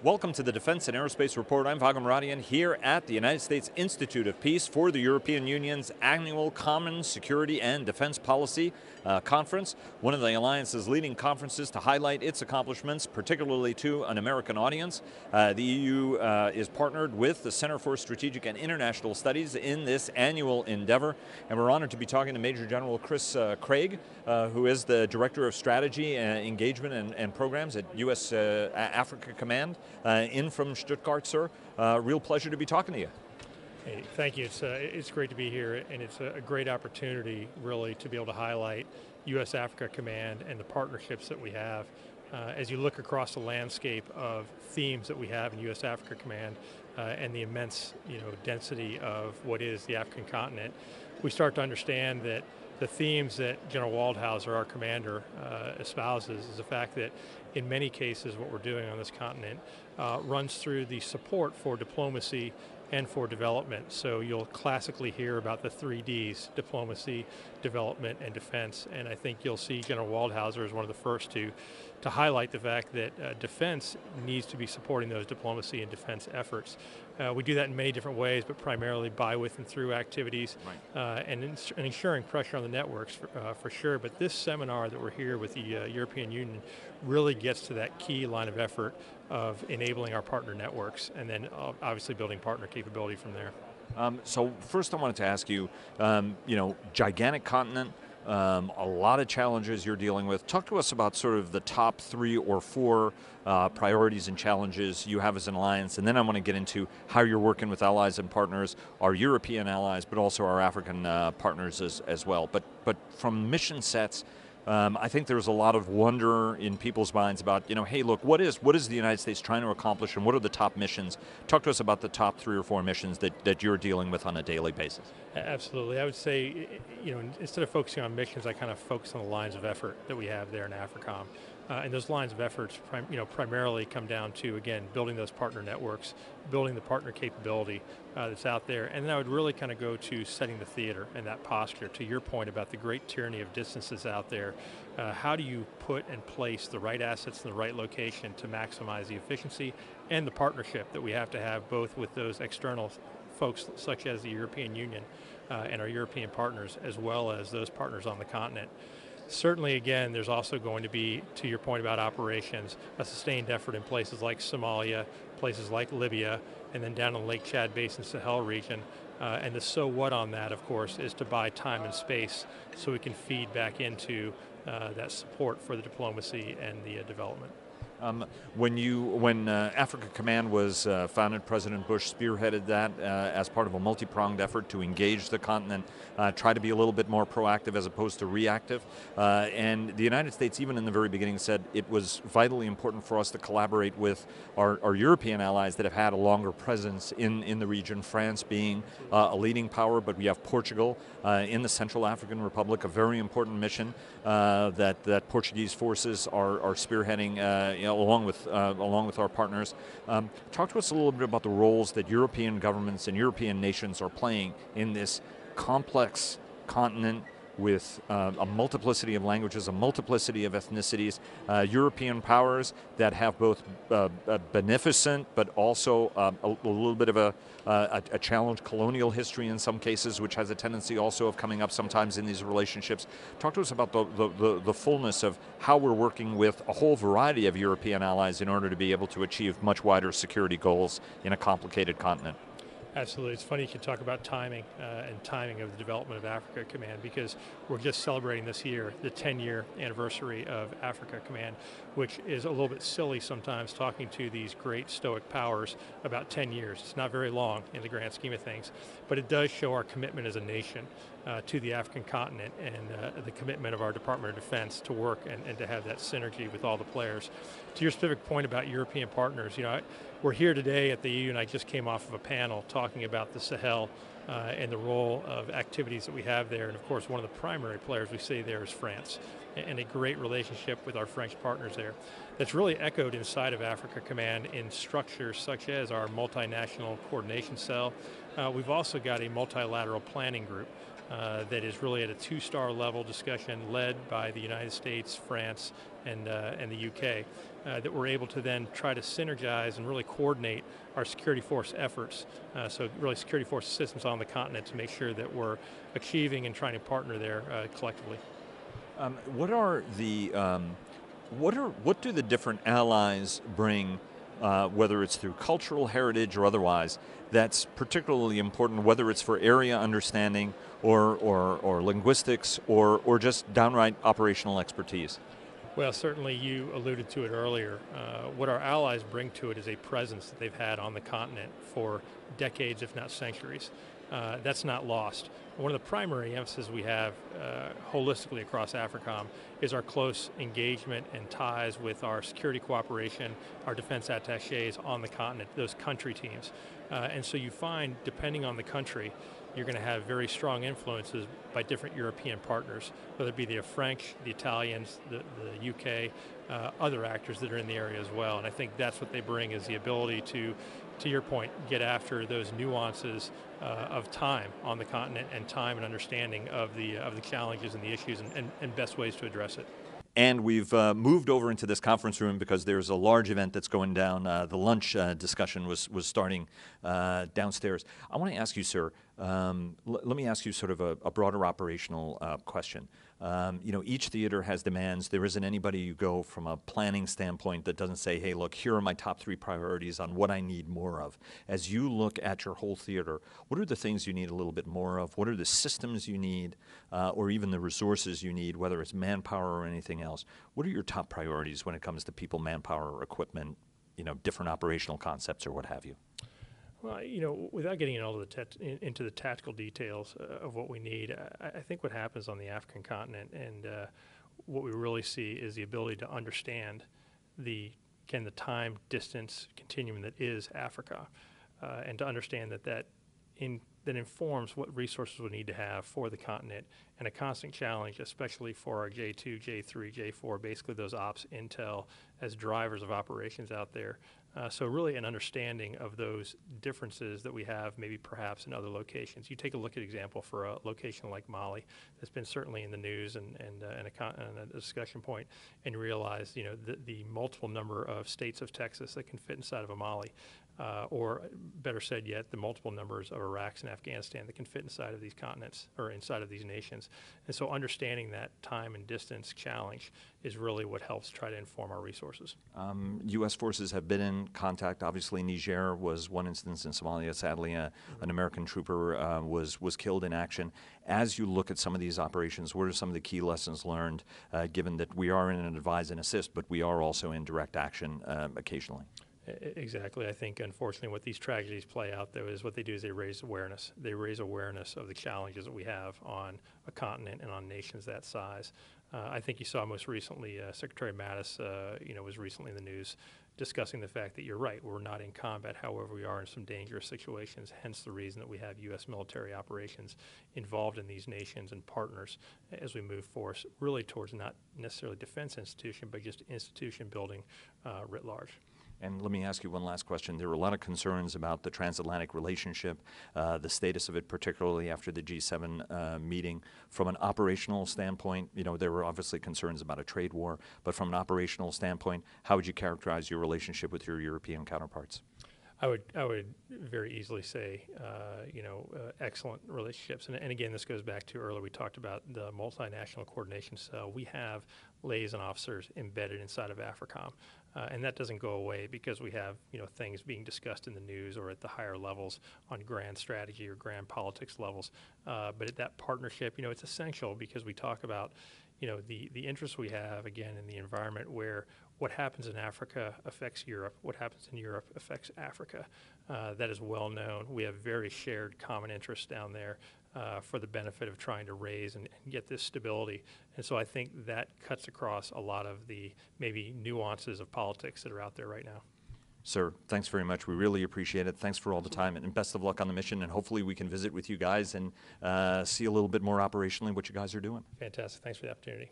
Welcome to the Defense and Aerospace Report. I'm Vago Muradian here at the United States Institute of Peace for the European Union's annual Common Security and Defense Policy Conference, one of the Alliance's leading conferences to highlight its accomplishments, particularly to an American audience. The EU is partnered with the Center for Strategic and International Studies in this annual endeavor, and we're honored to be talking to Major General Craige, who is the Director of Strategy, Engagement and Programs at US Africa Command. In from Stuttgart, sir. Real pleasure to be talking to you. Hey, thank you. It's great to be here, and it's a great opportunity, really, to be able to highlight US Africa Command and the partnerships that we have. As you look across the landscape of themes that we have in US Africa Command and the immense, density of what is the African continent, we start to understand that the themes that General Waldhauser, our commander, espouses is the fact that in many cases what we're doing on this continent runs through the support for diplomacy and for development. So you'll classically hear about the 3Ds, diplomacy, development, and defense. And I think you'll see General Waldhauser as one of the first to highlight the fact that defense needs to be supporting those diplomacy and defense efforts. We do that in many different ways, but primarily by, with, and through activities, right. and ensuring pressure on the networks for sure. But this seminar that we're here with the European Union really gets to that key line of effort of enabling our partner networks and then obviously building partner capability from there. So first I wanted to ask you, gigantic continent, a lot of challenges you're dealing with. Talk to us about sort of the top 3 or 4 priorities and challenges you have as an alliance, and then I want to get into how you're working with allies and partners, our European allies, but also our African partners as well. But from mission sets, I think there's a lot of wonder in people's minds about, hey, look, what is the United States trying to accomplish and what are the top missions? Talk to us about the top 3 or 4 missions that you're dealing with on a daily basis. Absolutely. I would say, instead of focusing on missions, I kind of focus on the lines of effort that we have there in AFRICOM. And those lines of efforts primarily come down to, again, building those partner networks, building the partner capability that's out there. And then I would really kind of go to setting the theater and that posture. To your point about the great tyranny of distances out there, how do you put and place the right assets in the right location to maximize the efficiency and the partnership that we have to have both with those external folks such as the European Union and our European partners, as well as those partners on the continent. Certainly, again, there's also going to be, to your point about operations, a sustained effort in places like Somalia, places like Libya, and then down in the Lake Chad Basin, Sahel region. And the so what on that, of course, is to buy time and space so we can feed back into that support for the diplomacy and the development. When Africa Command was founded, President Bush spearheaded that as part of a multi-pronged effort to engage the continent, try to be a little bit more proactive as opposed to reactive. And the United States, even in the very beginning, said it was vitally important for us to collaborate with our European allies that have had a longer presence in the region, France being a leading power, but we have Portugal in the Central African Republic, a very important mission that Portuguese forces are spearheading along with our partners. Talk to us a little bit about the roles that European governments and European nations are playing in this complex continent with a multiplicity of languages, a multiplicity of ethnicities, European powers that have both beneficent but also a little bit of a challenged colonial history in some cases, which has a tendency also of coming up sometimes in these relationships. Talk to us about the fullness of how we're working with a whole variety of European allies in order to be able to achieve much wider security goals in a complicated continent. Absolutely. It's funny you can talk about timing and timing of the development of Africa Command, because we're just celebrating this year the 10-year anniversary of Africa Command, which is a little bit silly sometimes talking to these great stoic powers about 10 years. It's not very long in the grand scheme of things, but it does show our commitment as a nation to the African continent and the commitment of our Department of Defense to work and to have that synergy with all the players. To your specific point about European partners, we're here today at the EU, and I just came off of a panel talking about the Sahel and the role of activities that we have there. And of course, one of the primary players we see there is France, and a great relationship with our French partners there. That's really echoed inside of Africa Command in structures such as our multinational coordination cell. We've also got a multilateral planning group that is really at a 2-star level discussion led by the United States, France, and the UK, that we're able to then try to synergize and really coordinate our security force efforts. So really security force systems on the continent to make sure that we're achieving and trying to partner there collectively. What do the different allies bring, whether it's through cultural heritage or otherwise, that's particularly important, whether it's for area understanding or linguistics or just downright operational expertise? Well, certainly you alluded to it earlier. What our allies bring to it is a presence that they've had on the continent for decades, if not centuries. That's not lost. One of the primary emphases we have holistically across AFRICOM is our close engagement and ties with our security cooperation, our defense attaches on the continent, those country teams. And so you find, depending on the country, you're going to have very strong influences by different European partners, whether it be the French, the Italians, the UK, other actors that are in the area as well. And I think that's what they bring, is the ability to your point, get after those nuances of time on the continent and time and understanding of the challenges and the issues and best ways to address it. And we've moved over into this conference room because there's a large event that's going down. The lunch discussion was starting downstairs. I want to ask you, sir, let me ask you sort of a broader operational question. You know, each theater has demands. There isn't anybody you go from a planning standpoint that doesn't say, hey, look, here are my top 3 priorities on what I need more of. As you look at your whole theater, what are the things you need a little bit more of? What are the systems you need, or even the resources you need, whether it's manpower or anything else? What are your top priorities when it comes to people, manpower, or equipment, you know, different operational concepts or what have you? Well, you know, without getting into the tactical details of what we need, I think what happens on the African continent and what we really see is the ability to understand the time, distance continuum that is Africa, and to understand that informs what resources we need to have for the continent, and a constant challenge, especially for our J2, J3, J4, basically those ops intel as drivers of operations out there. So really an understanding of those differences that we have maybe perhaps in other locations. You take a look at example for a location like Mali that's been certainly in the news and a discussion point, and realize, you know, the multiple number of states of Texas that can fit inside of a Mali. Or better said yet, the multiple numbers of Iraq and Afghanistan that can fit inside of these continents or inside of these nations. And so understanding that time and distance challenge is really what helps try to inform our resources. U.S. forces have been in contact. Obviously, Niger was one instance. In Somalia, sadly, an American trooper was killed in action. As you look at some of these operations, what are some of the key lessons learned, given that we are in an advise and assist, but we are also in direct action occasionally? Exactly. I think, unfortunately, what these tragedies play out, though, is what they do is they raise awareness. They raise awareness of the challenges that we have on a continent and on nations that size. I think you saw most recently, Secretary Mattis, was recently in the news discussing the fact that you're right, we're not in combat, however we are in some dangerous situations, hence the reason that we have U.S. military operations involved in these nations and partners as we move forward, really towards not necessarily defense institution, but just institution building writ large. And let me ask you one last question. There were a lot of concerns about the transatlantic relationship, the status of it, particularly after the G7 meeting. From an operational standpoint, you know, there were obviously concerns about a trade war, but from an operational standpoint, how would you characterize your relationship with your European counterparts? I would very easily say, excellent relationships. And again, this goes back to earlier, we talked about the multinational coordination cell. We have liaison officers embedded inside of AFRICOM. And that doesn't go away because we have, you know, things being discussed in the news or at the higher levels on grand strategy or grand politics levels. But at that partnership, you know, it's essential because we talk about, you know, the interests we have, again, in the environment where what happens in Africa affects Europe, what happens in Europe affects Africa. That is well known. We have very shared common interests down there for the benefit of trying to raise and get this stability. And so I think that cuts across a lot of the maybe nuances of politics that are out there right now. Sir, thanks very much. We really appreciate it. Thanks for all the time, and best of luck on the mission, and hopefully we can visit with you guys and see a little bit more operationally what you guys are doing. Fantastic. Thanks for the opportunity.